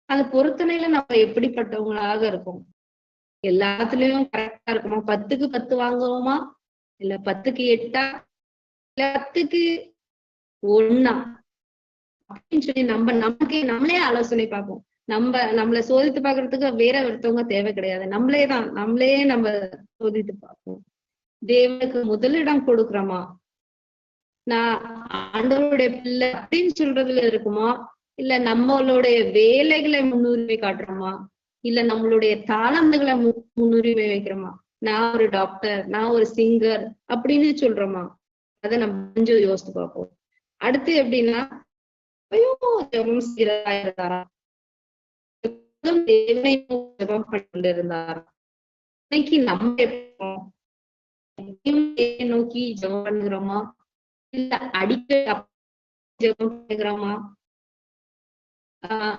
அந்த பொருத்தனையில நம்ம எப்படிப்பட்டவங்களாக இருக்கோம்? எல்லாத்துலயும் கரெக்டா இருக்குமா? 10க்கு 10 வாங்குவோமா, இல்ல 10க்கு 8 இல்ல 10க்கு 1 அப்படின்னு சொல்லி நம்மளே ஆலோசனை பார்ப்போம். நம்மள சோதித்து பாக்குறதுக்கு வேற ஒருத்தவங்க தேவை கிடையாது. நம்மளே நம்ம சோதித்து பார்ப்போம். தேவனுக்கு முதலிடம் கொடுக்குறோமா? நான் ஆண்டவருடைய பிள்ளை அப்படின்னு சொல்றதுல இருக்குமா, இல்ல நம்மளுடைய வேலைகளை முன்னுரிமை காட்டுறோமா, இல்ல நம்மளுடைய தாளந்துகளை முன்னுரிமை வைக்கிறோமா? நான் ஒரு டாக்டர், நான் ஒரு சிங்கர் அப்படின்னு சொல்றோமா? அதை நம்ம கொஞ்சம் யோசித்து பார்ப்போம். அடுத்து எப்படின்னா, ஜெபம் செய்யறதா இருந்தாரா? தேவனை ஜெபம் பண்ணிட்டு இருந்தாரா? இன்னைக்கு நம்ம நோக்கி ஜெபம் பண்ணுகிறோமா, இல்ல அடிக்கடி ஜெபம் பண்ணுகிறோமா?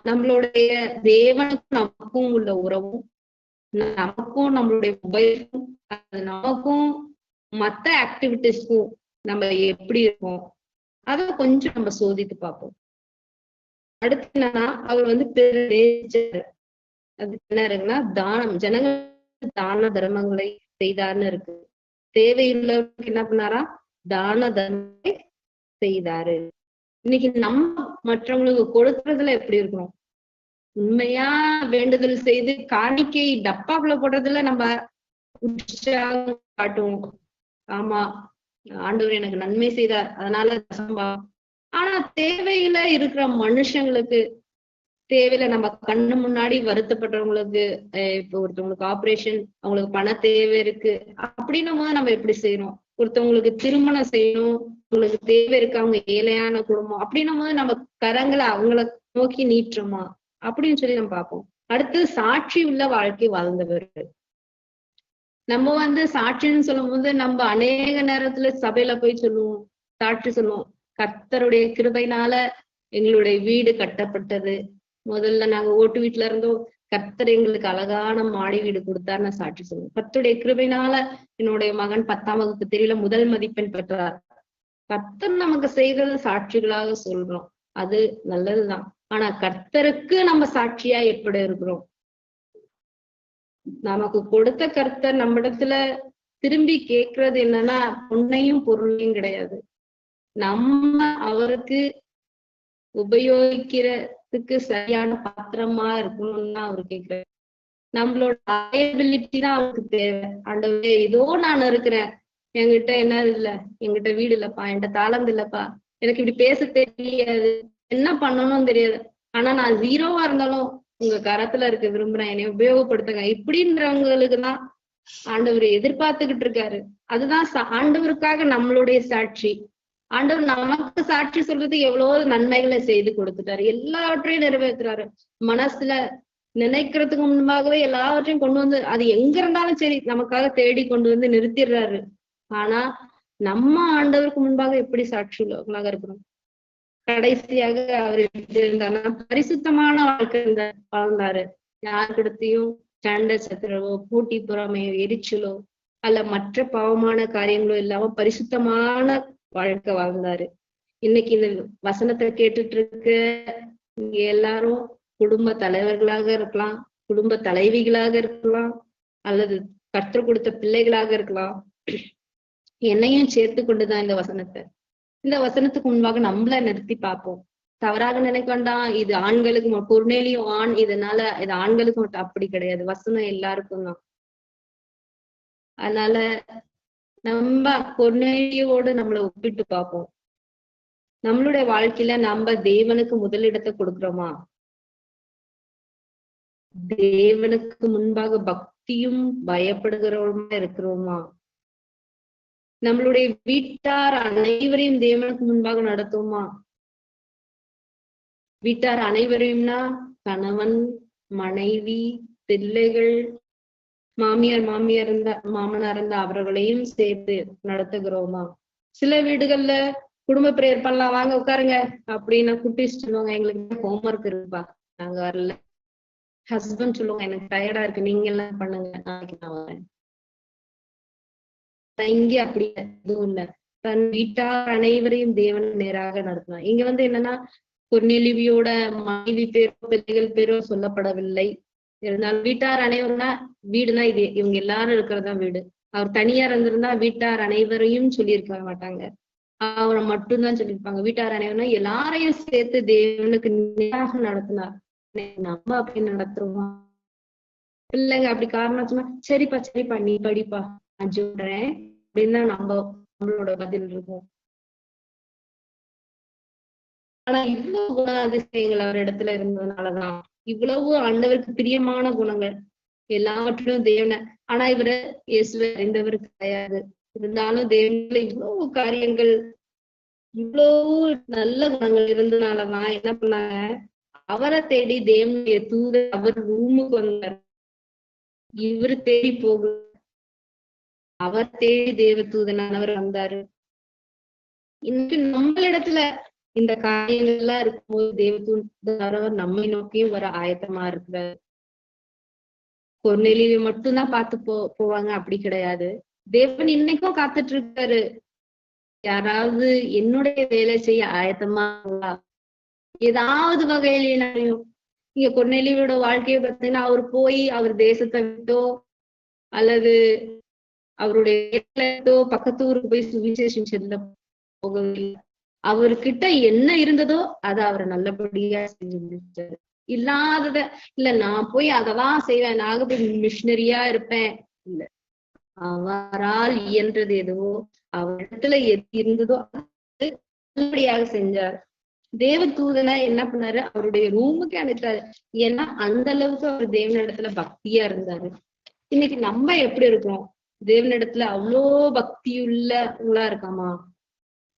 நம்மளுடைய தேவனுக்கும் நமக்கும் உள்ள உறவும், நமக்கும் நம்மளுடைய மொபைலுக்கும், நமக்கும் மத்த ஆக்டிவிட்டிஸ்க்கும் நம்ம எப்படி இருக்கோம், அத கொஞ்சம் நம்ம சோதித்து பார்ப்போம். அடுத்து என்னன்னா, அவர் வந்து அது என்ன இருக்குன்னா, ஜனங்கள் தான தர்மங்களை செய்தார்னு இருக்கு. தேவையுள்ளவருக்கு என்ன பண்ணாரா? தான தர்மங்களை செய்தாரு. இன்னைக்கு நம்ம மற்றவங்களுக்கு கொடுக்கறதுல எப்படி இருக்கணும்? உண்மையா வேண்டுதல் செய்து காணிக்கை டப்பாக்குள்ள போடுறதுல நம்ம உற்சாகம் காட்டுவோம். ஆமா, ஆண்டவர் எனக்கு நன்மை செய்தார், அதனால ஆனா தேவையில இருக்கிற மனுஷங்களுக்கு, தேவையில நம்ம கண்ணு முன்னாடி வருத்தப்படுறவங்களுக்கு, இப்ப ஒருத்தவங்களுக்கு ஆபரேஷன், அவங்களுக்கு பண தேவை இருக்கு அப்படின்னும் போது நம்ம எப்படி செய்யறோம்? ஒருத்தவங்களுக்கு திருமணம் செய்யணும், உங்களுக்கு தேவை இருக்கு, அவங்க ஏழையான குடும்பம் அப்படின்னும் போது நம்ம கரங்களை அவங்கள நோக்கி நீட்டுறோமா அப்படின்னு சொல்லி நம்ம பார்ப்போம். அடுத்து சாட்சி உள்ள வாழ்க்கை வாழ்ந்தவர்கள். நம்ம வந்து சாட்சின்னு சொல்லும் போது நம்ம அநேக நேரத்துல சபையில போய் சொல்லுவோம், சாட்சி சொல்லுவோம், கர்த்தருடைய கிருபையினால எங்களுடைய வீடு கட்டப்பட்டது, முதல்ல நாங்க ஓட்டு வீட்டுல இருந்தோம், கர்த்தர் எங்களுக்கு அழகான மாடி வீடு கொடுத்தாருன்னு சாட்சி சொல்லுவோம். கர்த்தருடைய கிருபையினால என்னுடைய மகன் 10ஆம் வகுப்பு தெரியல முதல் மதிப்பெண் பெற்றார். கர்த்தர் நமக்கு செய்தது சாட்சிகளாக சொல்றோம், அது நல்லதுதான். ஆனா கர்த்தருக்கு நம்ம சாட்சியா எப்படி இருக்கிறோம்? நமக்கு கொடுத்த கர்த்தர் நம்மிடத்துல திரும்பி கேட்கறது என்னன்னா பொன்னையும் பொருளையும் கிடையாது. நம்ம அவருக்கு உபயோகிக்கிறதுக்கு சரியான பாத்திரமா இருக்கணும்னு தான் அவரு கேட்கிறாரு. நம்மளோட அவைலபிலிட்டி தான் அவருக்கு தேவை. ஆண்டவரே, ஏதோ நான் இருக்கிறேன், என்கிட்ட என்ன இல்ல, என்கிட்ட வீடு இல்லப்பா, என்கிட்ட தாளந்து இல்லப்பா, எனக்கு இப்படி பேச தெரியாது, என்ன பண்ணணும்னு தெரியாது, ஆனா நான் ஜீரோவா இருந்தாலும் உங்க கரத்துல இருக்க விரும்புறேன், என்னை உபயோகப்படுத்துங்க இப்படின்றவங்களுக்கு தான் ஆண்டவர் எதிர்பார்த்துக்கிட்டு இருக்காரு. அதுதான் ஆண்டவருக்காக நம்மளுடைய சாட்சி. ஆண்டவர் நமக்கு சாட்சி சொல்றது எவ்வளவோ நன்மைகளை செய்து கொடுத்துட்டாரு, எல்லாவற்றையும் நிறைவேற்றுறாரு. மனசுல நினைக்கிறதுக்கு முன்பாகவே எல்லாவற்றையும் கொண்டு வந்து, அது எங்க இருந்தாலும் சரி நமக்காக தேடி கொண்டு வந்து நிறுத்திடுறாரு. ஆனா நம்ம ஆண்டவருக்கு முன்பாக எப்படி சாட்சி உள்ளவங்களாக இருக்கிறோம்? கடைசியாக அவர் எப்படி இருந்தாருன்னா பரிசுத்தமான வாழ்க்கை வாழ்ந்தாரு. யாருக்கிடத்தையும் சண்டை சத்திரவோ போட்டி பொறாமையோ எரிச்சலோ அல்ல மற்ற பாவமான காரியங்களோ இல்லாம பரிசுத்தமான வாழ்க்கை வாழ்ந்தாரு. இன்னைக்கு இந்த வசனத்தை கேட்டுட்டு இருக்க இங்க எல்லாரும் குடும்ப தலைவர்களாக இருக்கலாம், குடும்ப தலைவிகளாக இருக்கலாம், அல்லது கற்றுக் கொடுத்த பிள்ளைகளாக இருக்கலாம். என்னையும் சேர்த்து கொண்டுதான் இந்த வசனத்துக்கு முன்பாக நம்மள நிறுத்தி பார்ப்போம். தவறாக நினைக்க வேண்டாம், இது ஆண்களுக்கு பொருணேலியும் ஆண், இதனால இது ஆண்களுக்கு மட்டும், அப்படி கிடையாது. வசனம் எல்லாருக்கும் தான். அதனால நம்ம பொருணேலியோடு நம்மளை ஒப்பிட்டு பார்ப்போம். நம்மளுடைய வாழ்க்கையில நம்ம தேவனுக்கு முதலிடத்தை கொடுக்கிறோமா? தேவனுக்கு முன்பாக பக்தியும் பயப்படுகிறவருமா இருக்கிறோமா? நம்மளுடைய வீட்டார் அனைவரையும் தேவனுக்கு முன்பாக நடத்துவோமா? வீட்டார் அனைவரையும்னா கணவன், மனைவி, பிள்ளைகள், மாமியார் இருந்தா மாமனார் இருந்தா அவர்களையும் சேர்த்து நடத்துகிறோமா? சில வீடுகள்ல குடும்ப பிரேயர் பண்ணலாம், வாங்க உட்காருங்க அப்படின்னு குட்டிஸ் சொல்லுவாங்க, எங்களுக்கு ஹோம்ஒர்க் இருக்குப்பா, நாங்க வரல. ஹஸ்பண்ட் சொல்லுவாங்க, எனக்கு டயர்டா இருக்கு, நீங்க எல்லாம் பண்ணுங்க, நாளைக்கு நான் வரேன். இங்க அப்படி எதுவும் இல்ல. தன் வீட்டார் அனைவரையும் தேவன் நேராக நடத்தினார். இங்க என்னன்னா கொர்நேலியுவோட மனைவி பேரோ பிள்ளைகள் பேரோ சொல்லப்படவில்லை. இருந்தாலும் வீட்டார் அனைவரும்னா வீடுனா இது இவங்க எல்லாரும் இருக்கிறதா வீடு. அவர் தனியா இருந்திருந்தா வீட்டார் அனைவரையும் சொல்லியிருக்க மாட்டாங்க, அவரை மட்டும்தான் சொல்லியிருப்பாங்க. வீட்டார் அனைவரும் எல்லாரையும் சேர்த்து தேவனுக்கு நேராக நடத்தினார். நம்ம அப்படி நடத்துறோமா? பிள்ளைங்க அப்படி காரணம் சொன்னா சரிப்பா நீ படிப்பா நான் சொல்றேன் அப்படின்னு தான் நம்மளோட பதில் இருக்கும். ஆனா இவ்வளவு குண அதிசயங்கள் அவர் இடத்துல இருந்ததுனாலதான் இவ்வளவு ஆண்டவருக்கு பிரியமான குணங்கள் எல்லாவற்றிலும் தேவனை. ஆனா இவரை இயேசுவை அறிந்தவர் கிடையாது. இருந்தாலும் தேவன்ல இவ்வளவு காரியங்கள், இவ்வளவு நல்ல குணங்கள் இருந்ததுனாலதான் என்ன பண்ணாங்க, அவரை தேடி தேவனுடைய தூதர் அவர் ரூமுக்கு வந்தார். இவரு தேடி போக அவர் தேடி தேவ தூதனானவர் வந்தாரு. இன்னைக்கு நம்மளிடத்துல இந்த காரியங்கள் எல்லாம் இருக்கும்போது தேவ தூதனானவர் நம்மை நோக்கியும் வர ஆயத்தமா இருக்கிறார். கொர்நேலியை மட்டும்தான் பார்த்து போவாங்க அப்படி கிடையாது. தேவன் இன்னைக்கும் காத்துட்டு இருக்காரு. யாராவது என்னுடைய வேலை செய்ய ஆயத்தமா ஏதாவது வகையிலையும். இங்க கொர்நேலியோட வாழ்க்கையை பார்த்தீங்கன்னா, அவர் போய் அவர் தேசத்தை விட்டோ அல்லது அவருடைய பக்கத்து ஊருக்கு போய் சுவிசேஷம் செல்ல போகவில்லை. அவர்கிட்ட என்ன இருந்ததோ அதை அவர் நல்லபடியா செஞ்சு முடிச்சாரு. இல்லாதத இல்ல நான் போய் அதெல்லாம் செய்வேன், நாக போய் மிஷினரியா இருப்பேன், இல்ல அவரால் இயன்றது எதுவோ அவரிடத்துல எது இருந்ததோ நல்லபடியாக செஞ்சார். தேவ தூதனை என்ன பண்ணாரு, அவருடைய ரூமுக்கு அனுப்பிட்டாரு. ஏன்னா அந்த அளவுக்கு அவர் தேவனிடத்துல பக்தியா இருந்தாரு. இன்னைக்கு நம்ம எப்படி இருக்கோம்? தேவனிடத்துல அவ்வளோ பக்தியுள்ளவங்களா இருக்காமா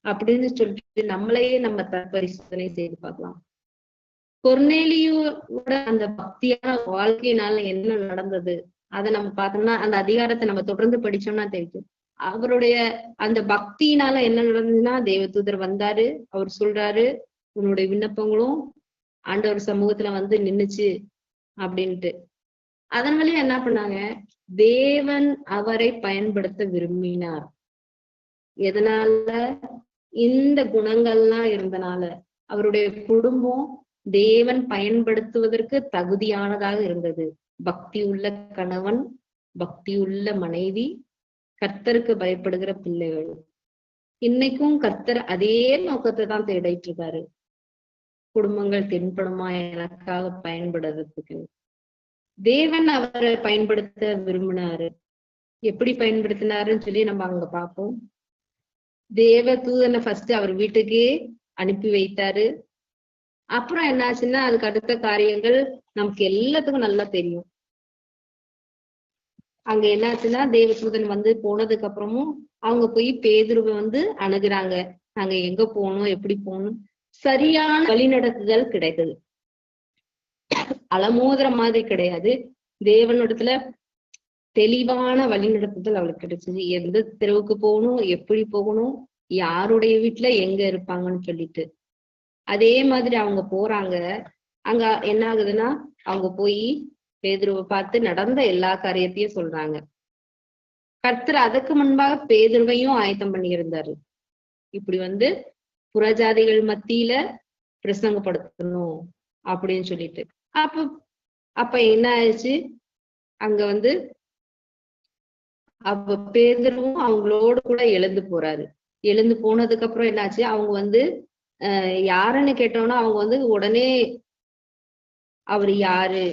அப்படின்னு சொல்லிட்டு நம்மளையே நம்ம பரிசோதனை செய்து பார்க்கலாம். கொர்நேலியோட அந்த பக்தியான வாழ்க்கையினால என்ன நடந்தது அதை நம்ம பார்த்தோம்னா, அந்த அதிகாரத்தை நம்ம தொடர்ந்து படிச்சோம்னா தெரியும். அவருடைய அந்த பக்தியினால என்ன நடந்ததுன்னா, தேவதூதர் வந்தாரு, அவர் சொல்றாரு உன்னுடைய விண்ணப்பங்களும் ஆண்டவர் சமூகத்துல நின்னுச்சு அப்படின்ட்டு. அதன் வழியா என்ன பண்ணாங்க, தேவன் அவரை பயன்படுத்த விரும்பினார். எதனால? இந்த குணங்கள்லாம் இருந்தனால. அவருடைய குடும்பம் தேவன் பயன்படுத்துவதற்கு தகுதியானதாக இருந்தது. பக்தி உள்ள கணவன், பக்தி உள்ள மனைவி, கர்த்தருக்கு பயப்படுகிற பிள்ளைகள். இன்னைக்கும் கர்த்தர் அதே நோக்கத்தை தான் தேடிட்டு இருக்காரு. குடும்பங்கள் தென்படுமா எனக்காக பயன்படுறதுக்கு. தேவன் அவரை பயன்படுத்த விரும்பினாரு. எப்படி பயன்படுத்தினாருன்னு சொல்லி நம்ம அங்க பார்ப்போம். தேவ தூதனை ஃபர்ஸ்ட் அவர் வீட்டுக்கே அனுப்பி வைத்தாரு. அப்புறம் என்னாச்சுன்னா அதுக்கு அடுத்த காரியங்கள் நமக்கு எல்லாத்துக்கும் நல்லா தெரியும். அங்க என்னாச்சுன்னா தேவ தூதன் வந்து போனதுக்கு அப்புறமும் அவங்க போய் பேதுருவை வந்து அணுகுறாங்க. நாங்க எங்க போகணும், எப்படி போகணும், சரியான வழிநடத்துதல் கிடைத்தது. அலமோதுற மாதிரி கிடையாது. தேவனிடத்துல தெளிவான வழிநடத்துதல் அவளுக்கு கிடைச்சது. எந்த தெருவுக்கு போகணும், எப்படி போகணும், யாருடைய வீட்டுல எங்க இருப்பாங்கன்னு சொல்லிட்டு. அதே மாதிரி அவங்க போறாங்க. அங்க என்ன ஆகுதுன்னா அவங்க போய் பேதுருவை பார்த்து நடந்த எல்லா காரியத்தையும் சொல்றாங்க. கர்த்தர் அதுக்கு முன்பாக பேதுருவையும் ஆயத்தம் பண்ணி இருந்தாரு. இப்படி வந்து புறஜாதிகள் மத்தியில பிரசங்கப்படுத்தணும் அப்படின்னு சொல்லிட்டு. அப்ப என்ன ஆயிடுச்சு, அங்க வந்து அப்ப பேதுருவும் அவங்களோடு கூட எழுந்து போறாரு. எழுந்து போனதுக்கு அப்புறம் என்னாச்சு, அவங்க வந்து யாருன்னு கேட்டோம்னா அவங்க வந்து உடனே அவர் யாரு,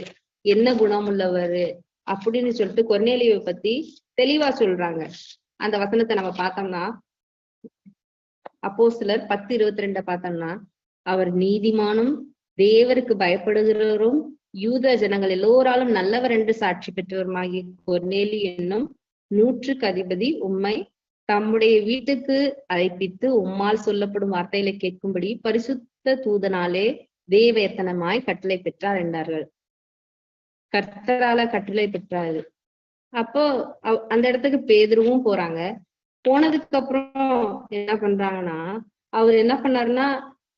என்ன குணம் உள்ளவரு அப்படின்னு சொல்லிட்டு கொர்நேலியை பத்தி தெளிவா சொல்றாங்க. அந்த வசனத்தை நம்ம பார்த்தோம்னா அப்போஸ்தலர் 10:22 பார்த்தோம்னா, அவர் நீதிமானும் தேவருக்கு பயப்படுகிறவரும் யூத ஜனங்கள் எல்லோராலும் நல்லவர் என்று சாட்சி பெற்றவருமாகி கொர்நேலி என்னும் 100க்கு அதிபதி உம்மை தம்முடைய வீட்டுக்கு அழைப்பித்து உம்மால் சொல்லப்படும் வார்த்தைகளை கேட்கும்படி பரிசுத்த தூதனாலே தேவயத்தனமாய் கட்டளை பெற்றார் என்றார்கள். கர்த்தரால கட்டளை பெற்றாரு. அப்போ அந்த இடத்துக்கு பேதுருவும் போறாங்க. போனதுக்கு அப்புறம் என்ன பண்றாங்கன்னா, அவர் என்ன பண்ணாருன்னா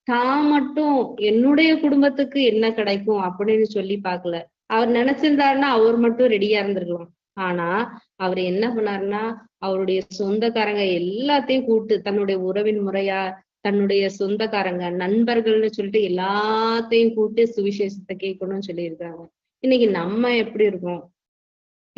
தான் மட்டும் என்னுடைய குடும்பத்துக்கு என்ன கிடைக்கும் அப்படின்னு சொல்லி பார்க்கல. அவர் நினைச்சிருந்தாருன்னா அவர் மட்டும் ரெடியா இருந்திருக்கலாம். ஆனா அவர் என்ன பண்ணாருன்னா அவருடைய சொந்தக்காரங்க எல்லாத்தையும் கூப்பிட்டு, தன்னுடைய உறவின் முறையா தன்னுடைய சொந்தக்காரங்க நண்பர்கள்னு சொல்லிட்டு எல்லாத்தையும் கூப்பிட்டு சுவிசேஷத்தை கேட்கணும்னு சொல்லி இருக்காங்க. இன்னைக்கு நம்ம எப்படி இருக்கோம்?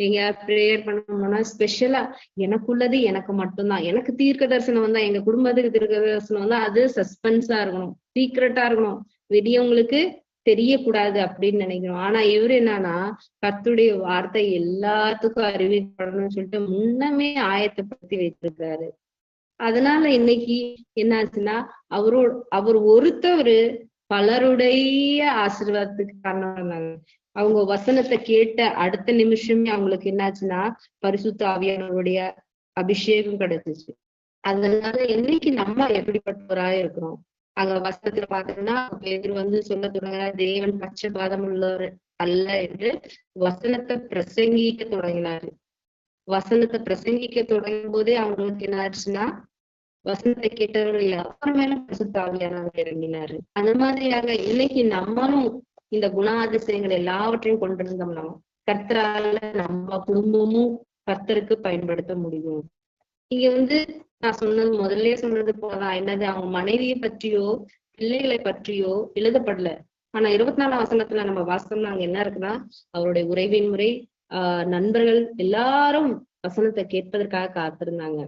நீங்க ப்ரேயர் பண்ணணும்னா ஸ்பெஷலா எனக்குள்ளது எனக்கு மட்டும்தான், எனக்கு தீர்க்க தரிசனம் வந்தா, எங்க குடும்பத்துக்கு தீர்க்க தரிசனம் வந்தா அது சஸ்பென்ஸா இருக்கணும், சீக்ரெட்டா இருக்கணும், வெளியவங்களுக்கு தெரியக்கூடாது அப்படின்னு நினைக்கிறோம். ஆனா இவரு என்னன்னா கர்த்தருடைய வார்த்தை எல்லாத்துக்கும் அறிவிக்கப்படணும்னு சொல்லிட்டு முன்னமே ஆயத்தப்படுத்தி வைத்திருக்காரு. அதனால இன்னைக்கு என்னாச்சுன்னா அவர் ஒருத்தவரு பலருடைய ஆசீர்வாதத்துக்கு காரணம். அவங்க வசனத்தை கேட்ட அடுத்த நிமிஷமே அவங்களுக்கு என்னாச்சுன்னா பரிசுத்த ஆவியானவருடைய அபிஷேகம் கிடைச்சிச்சு. அதனால இன்னைக்கு நம்ம எப்படிப்பட்டவரா இருக்கிறோம்? அங்க வசனத்துல பாத்தீங்கன்னா பேதுரு வந்து சொல்ல தொடங்க, தேவன் பட்சபாதம் உள்ளவர் அல்ல என்று வசனத்தை பிரசங்கிக்க தொடங்கினாரு. வசனத்தை பிரசங்கிக்க தொடங்கும் போதே அவங்களுக்கு என்ன ஆச்சுன்னா வசனத்தை கேட்டவர்கள் எல்லாருமேலும் பரிசுத்த ஆவியானவர் இறங்கினாரு. அந்த மாதிரியாக இன்னைக்கு நம்மளும் இந்த குணாதிசயங்கள் எல்லாவற்றையும் கொண்டிருந்தோம்னா கர்த்தரால நம்ம குடும்பமும் கர்த்தருக்கு பயன்படுத்த முடியும். இங்க வந்து நான் சொன்னது முதல்ல சொன்னது போதான், என்னது அவங்க மனைவியை பற்றியோ பிள்ளைகளை பற்றியோ எழுதப்படல. ஆனா 24ஆம் வசனத்துல நம்ம வாசம்னா அங்க என்ன இருக்குன்னா அவருடைய உறவின் முறை நண்பர்கள் எல்லாரும் வசனத்தை கேட்பதற்காக காத்திருந்தாங்க.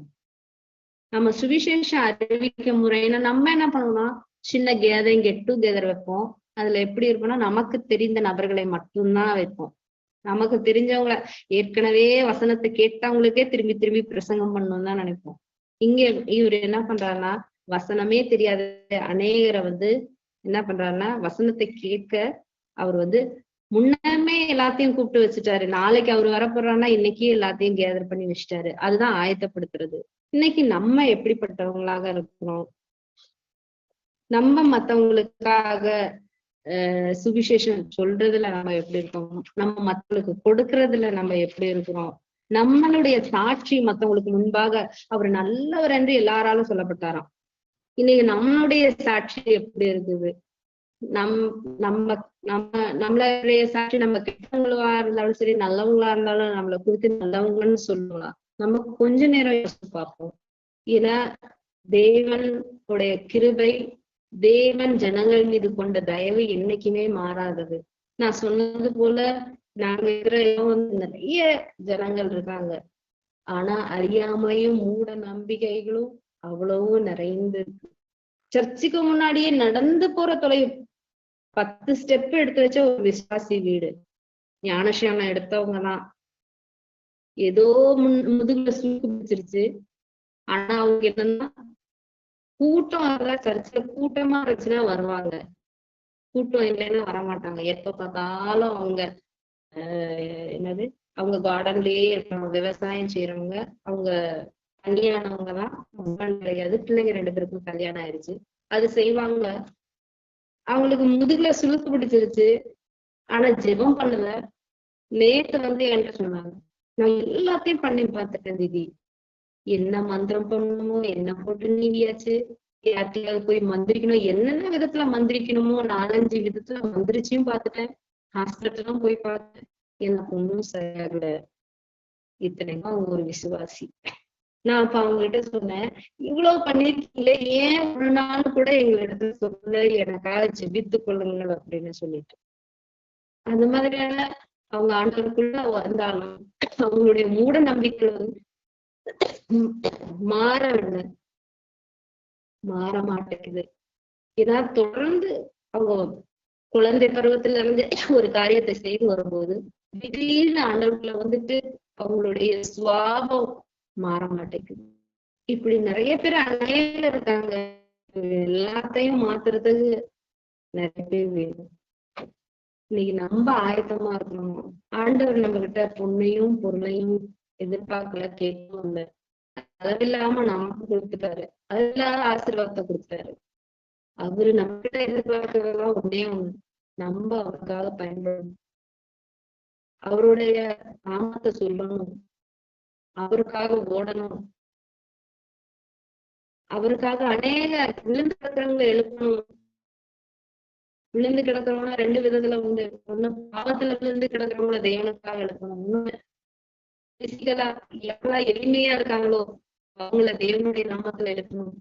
நம்ம சுவிசேஷம் அறிவிக்க முறைன்னா நம்ம என்ன பண்ணுவோம்னா சின்ன கேதரிங் கெட் டுகெதர் வைப்போம். அதுல எப்படி இருக்கும்னா நமக்கு தெரிந்த நபர்களை மட்டும்தான் வைப்போம். நமக்கு தெரிஞ்சவங்கள ஏற்கனவே வசனத்தை கேட்டவங்களுக்கே திரும்பி திரும்பி பிரசங்கம் பண்ணணும்னு தான் நினைப்போம். இங்க இவர் என்ன பண்றாருன்னா வசனமே தெரியாத அநேகரை வந்து என்ன பண்றாருன்னா வசனத்தை கேட்க அவர் வந்து முன்னமே எல்லாத்தையும் கூப்பிட்டு வச்சுட்டாரு. நாளைக்கு அவர் வரப்போறாருன்னா இன்னைக்கே எல்லாத்தையும் கேதர் பண்ணி வச்சுட்டாரு. அதுதான் ஆயத்தப்படுத்துறது. இன்னைக்கு நம்ம எப்படிப்பட்டவங்களாக இருக்கிறோம்? நம்ம மத்தவங்களுக்காக சுவிசேஷம் சொல்றதுல நம்ம எப்படி இருக்கோம்? நம்ம மத்தவங்களுக்கு கொடுக்கறதுல நம்ம எப்படி இருக்கிறோம்? நம்மளுடைய சாட்சி மத்தவங்களுக்கு முன்பாக அவர் நல்லவர் என்று எல்லாராலும் சொல்லப்பட்டாராம். இன்னைக்கு நம்மளுடைய சாட்சி எப்படி இருக்குது? நம்மளுடைய சாட்சி நம்ம கெட்டவங்களா இருந்தாலும் சரி நல்லவங்களா இருந்தாலும் நம்மளை குறித்து நல்லவங்கன்னு சொல்லலாம். நம்ம கொஞ்ச நேரம் யோசிச்சு பார்ப்போம். ஏன்னா தேவனுடைய கிருபை தேவன் ஜனங்கள் மீது கொண்ட தயவு என்னைக்குமே மாறாதது. நான் சொன்னது போல நாங்க இருக்கிற இடம் வந்து நிறைய ஜனங்கள் இருக்காங்க. ஆனா அறியாமையும் மூட நம்பிக்கைகளும் அவ்வளவு நிறைந்து. சர்ச்சுக்கு முன்னாடியே நடந்து போற தொலைவு 10 ஸ்டெப் எடுத்து வச்ச ஒரு விசுவாசி வீடு. ஞானஸ்நானம் எடுத்தவங்கதான். ஏதோ முதுகுல சுருக்கு பிடிச்சிருச்சு. ஆனா அவங்க என்னன்னா கூட்டம் சர்ச்சுல கூட்டமா இருந்துச்சுன்னா வருவாங்க, கூட்டம் இல்லைன்னா வரமாட்டாங்க. எப்ப பார்த்தாலும் அவங்க என்னது அவங்க கார்டன்லயே இருக்காங்க, விவசாயம் செய்யறவங்க. அவங்க கல்யாணவங்கதான், ஹஸ்பண்ட் கிடையாது, பிள்ளைங்க 2 பேருக்கும் கல்யாணம் ஆயிடுச்சு. அது செய்வாங்க. அவங்களுக்கு முதுகுல சுளுக்கு பிடிச்சிருச்சு, ஆனா ஜெபம் பண்ணல. நேத்து வந்து என்கிட்ட சொன்னாங்க, நான் எல்லாத்தையும் பண்ணி பார்த்துட்டேன் தீதி, என்ன மந்திரம் பண்ணணுமோ என்ன போட்டு நீவியாச்சு, யார்கிட்டயாவது போய் மந்திரிக்கணும், என்னென்ன விதத்துல மந்திரிக்கணுமோ 4-5 விதத்துல மந்திரிச்சியும் பார்த்துட்டேன், ஹாஸ்பிட்டலும் போய் பார்த்தேன், எனக்கு ஒன்றும் சரியாகல. இத்தனைக்கும் அவங்க ஒரு விசுவாசி. நான் அப்ப அவங்க கிட்ட சொன்னேன், இவ்வளவு பண்ணிருக்கீங்களே, ஏன் ஒரு நாள் கூட எங்களிடத்துல சொல்ல, எனக்காக ஜெபித்துக் கொள்ளுங்கள் அப்படின்னு சொல்லிட்டு. அந்த மாதிரியான அவங்க ஆண்டவருக்குள்ள வந்தாலும் அவங்களுடைய மூட நம்பிக்கைகள் மாற மாட்டேங்குது. ஏதாவது தொடர்ந்து அவங்க குழந்தை பருவத்துல இருந்து ஒரு காரியத்தை செய்து வரும்போது திடீர்னு ஆண்டவர்களை வந்துட்டு அவங்களுடைய சுவாபம் மாற மாட்டேங்குது. இப்படி நிறைய பேர் அன்னையில இருக்காங்க. எல்லாத்தையும் மாத்துறதுக்கு நிறைய பேர் வேணும். இன்னைக்கு நம்ம ஆயத்தமா இருக்கணும். ஆண்டவர் நம்ம கிட்ட பொண்ணையும் பொருளையும் எதிர்பார்க்கல, கேட்கவும் இல்லை. அதில்லாம நமக்கு கொடுத்துட்டாரு, அது இல்லாத ஆசீர்வாதத்தை கொடுத்தாரு. அவரு நம்ம கிட்ட எதிர்பார்க்கறதெல்லாம் ஒன்னே ஒண்ணு, நம்ம அவருக்காக பயன்படணும், அவருடைய நாமத்தை சொல்லணும், அவருக்காக ஓடணும், அவருக்காக அநேக விழுந்து கிடக்கிறவங்களை எழுப்பணும். விழுந்து கிடக்கிறவங்க 2 விதத்துல உண்டு. ஒண்ணு பாவத்துல விழுந்து கிடக்கிறவங்கள தேவனுக்காக எழுப்பணும். இன்னொன்னு பிசிக்கலா எவ்வளவு எளிமையா இருக்காங்களோ அவங்கள தேவனுடைய நாமத்துல எழுப்பணும்.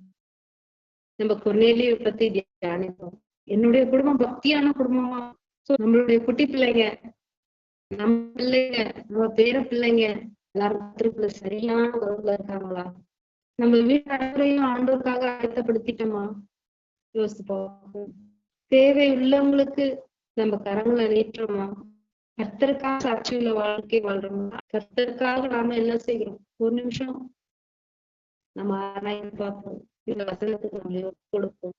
நம்ம கொர்நேலியை பத்தி தியானிப்போம். என்னுடைய குடும்பம் பக்தியான குடும்பமா, நம்மளுடைய குட்டி பிள்ளைங்க, நம்ம பிள்ளைங்க, நம்ம பேர பிள்ளைங்க எல்லாரும் சரியான உறவுல இருக்காங்களா? நம்ம வீட்டு அனைவரையும் ஆண்டோருக்காக ஆயத்தப்படுத்திட்டோமா? யோசிப்போம். தேவை உள்ளவங்களுக்கு நம்ம கரங்களை நீட்டுறோமா? கர்த்தருக்காக சாட்சியுள்ள வாழ்க்கை வாழ்றோமா? கர்த்தருக்காக நாம என்ன செய்யறோம்? ஒரு நிமிஷம் நம்ம ஆராய்ந்து பார்ப்போம். இந்த வசனத்துக்கு நம்ம கொடுப்போம்.